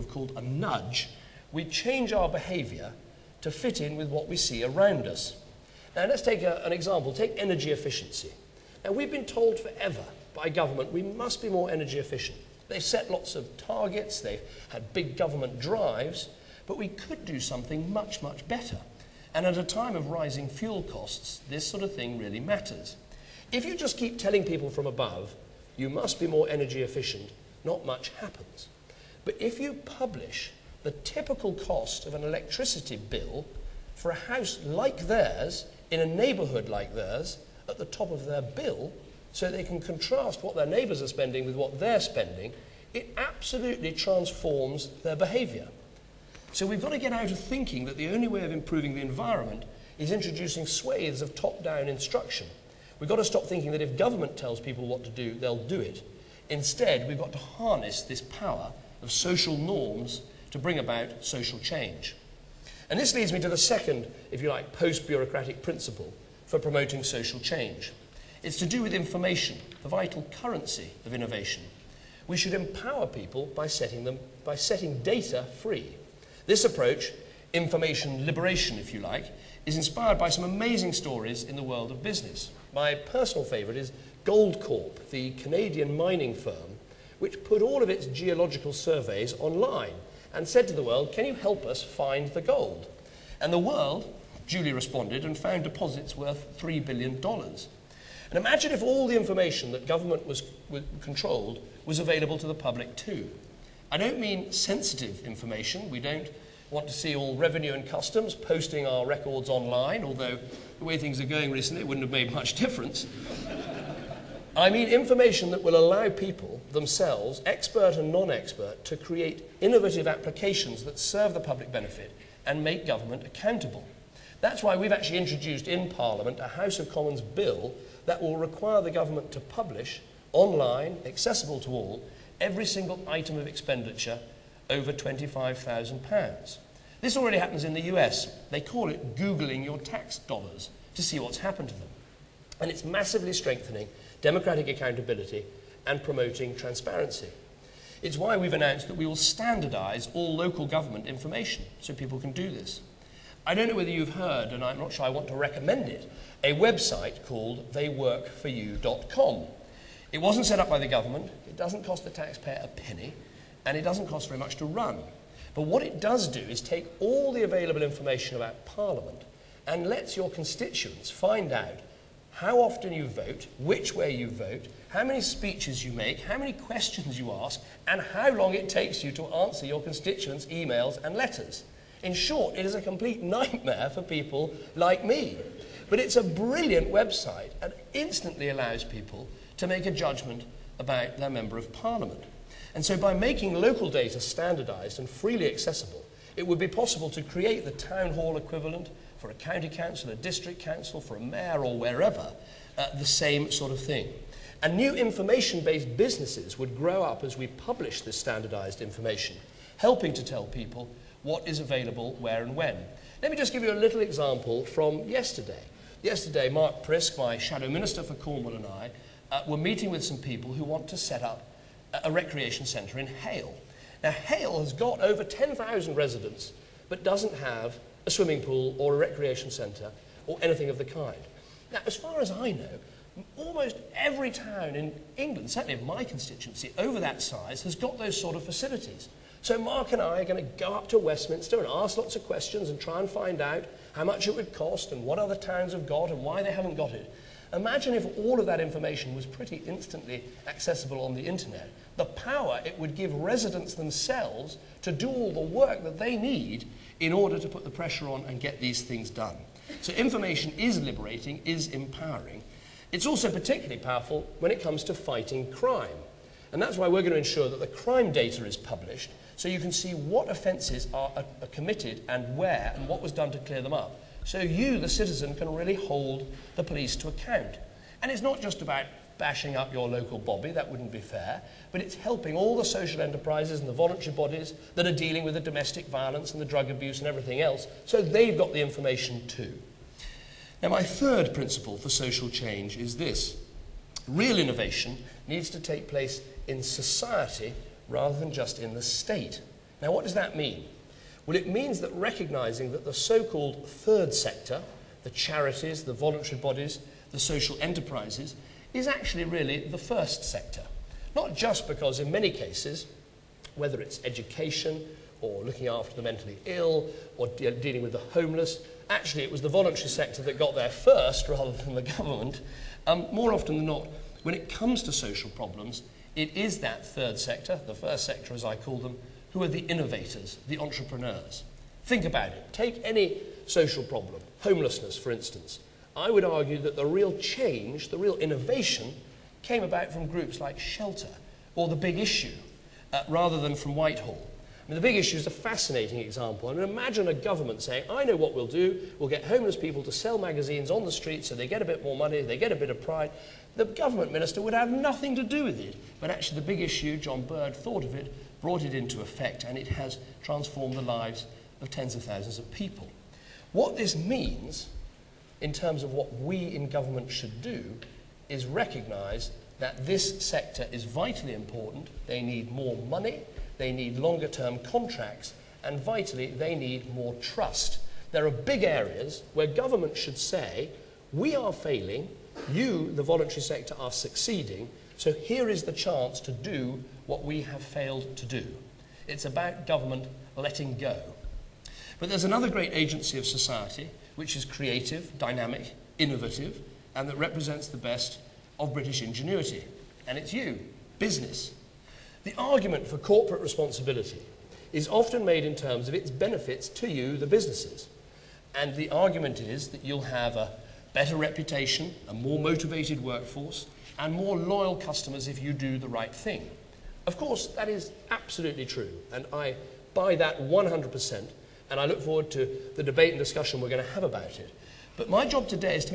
called a nudge, we change our behaviour to fit in with what we see around us. Now let's take an example. Take energy efficiency. Now we've been told forever by government we must be more energy efficient. They've set lots of targets, they've had big government drives, but we could do something much, much better. And at a time of rising fuel costs, this sort of thing really matters. If you just keep telling people from above, you must be more energy efficient, not much happens. But if you publish the typical cost of an electricity bill for a house like theirs, in a neighbourhood like theirs, at the top of their bill, so they can contrast what their neighbours are spending with what they're spending, it absolutely transforms their behaviour. So we've got to get out of thinking that the only way of improving the environment is introducing swathes of top-down instruction. We've got to stop thinking that if government tells people what to do, they'll do it. Instead, we've got to harness this power of social norms to bring about social change. And this leads me to the second, if you like, post-bureaucratic principle for promoting social change. It's to do with information, the vital currency of innovation. We should empower people by setting data free. This approach, information liberation, if you like, is inspired by some amazing stories in the world of business. My personal favourite is Goldcorp, the Canadian mining firm, which put all of its geological surveys online and said to the world, can you help us find the gold? And the world duly responded and found deposits worth $3 billion. And imagine if all the information that government controlled was available to the public too. I don't mean sensitive information. We don't want to see all revenue and customs posting our records online, although the way things are going recently, it wouldn't have made much difference. I mean information that will allow people themselves, expert and non-expert, to create innovative applications that serve the public benefit and make government accountable. That's why we've actually introduced in Parliament a House of Commons bill that will require the government to publish online, accessible to all, every single item of expenditure over £25,000. This already happens in the US. They call it Googling your tax dollars to see what's happened to them. And it's massively strengthening democratic accountability and promoting transparency. It's why we've announced that we will standardise all local government information so people can do this. I don't know whether you've heard, and I'm not sure I want to recommend it, a website called theyworkforyou.com. It wasn't set up by the government, it doesn't cost the taxpayer a penny, and it doesn't cost very much to run. But what it does do is take all the available information about Parliament and lets your constituents find out how often you vote, which way you vote, how many speeches you make, how many questions you ask, and how long it takes you to answer your constituents' emails and letters. In short, it is a complete nightmare for people like me. But it's a brilliant website and instantly allows people to make a judgment about their Member of Parliament. And so by making local data standardised and freely accessible, it would be possible to create the town hall equivalent for a county council, a district council, for a mayor or wherever, the same sort of thing. And new information-based businesses would grow up as we publish this standardised information, helping to tell people what is available where and when. Let me just give you a little example from yesterday. Yesterday, Mark Prisk, my Shadow Minister for Cornwall, and I were meeting with some people who want to set up a recreation centre in Hale. Now, Hale has got over 10,000 residents, but doesn't have a swimming pool or a recreation centre or anything of the kind. Now, as far as I know, almost every town in England, certainly in my constituency, over that size, has got those sort of facilities. So Mark and I are going to go up to Westminster and ask lots of questions and try and find out how much it would cost and what other towns have got and why they haven't got it. Imagine if all of that information was pretty instantly accessible on the internet. The power it would give residents themselves to do all the work that they need in order to put the pressure on and get these things done. So information is liberating, is empowering. It's also particularly powerful when it comes to fighting crime. And that's why we're going to ensure that the crime data is published so you can see what offences are committed and where and what was done to clear them up. So you, the citizen, can really hold the police to account. And it's not just about bashing up your local bobby, that wouldn't be fair, but it's helping all the social enterprises and the voluntary bodies that are dealing with the domestic violence and the drug abuse and everything else, so they've got the information too. Now, my third principle for social change is this. Real innovation needs to take place in society rather than just in the state. Now, what does that mean? Well, it means that recognising that the so-called third sector, the charities, the voluntary bodies, the social enterprises, is actually really the first sector. Not just because in many cases, whether it's education or looking after the mentally ill or dealing with the homeless, actually it was the voluntary sector that got there first rather than the government. More often than not, when it comes to social problems, it is that third sector, the first sector as I call them, who are the innovators, the entrepreneurs. Think about it. Take any social problem, homelessness for instance. I would argue that the real change, the real innovation, came about from groups like Shelter or The Big Issue, rather than from Whitehall. I mean, The Big Issue is a fascinating example. I mean, imagine a government saying, I know what we'll do, we'll get homeless people to sell magazines on the street so they get a bit more money, they get a bit of pride. The government minister would have nothing to do with it. But actually The Big Issue, John Bird thought of it, brought it into effect, and it has transformed the lives of tens of thousands of people. What this means, in terms of what we in government should do, is recognise that this sector is vitally important. They need more money, they need longer term contracts, and vitally they need more trust. There are big areas where government should say, we are failing, you, the voluntary sector, are succeeding, so here is the chance to do what we have failed to do. It's about government letting go. But there's another great agency of society which is creative, dynamic, innovative, and that represents the best of British ingenuity. And it's you, business. The argument for corporate responsibility is often made in terms of its benefits to you, the businesses. And the argument is that you'll have a better reputation, a more motivated workforce, and more loyal customers if you do the right thing. Of course, that is absolutely true, and I buy that 100%, and I look forward to the debate and discussion we're going to have about it. But my job today is to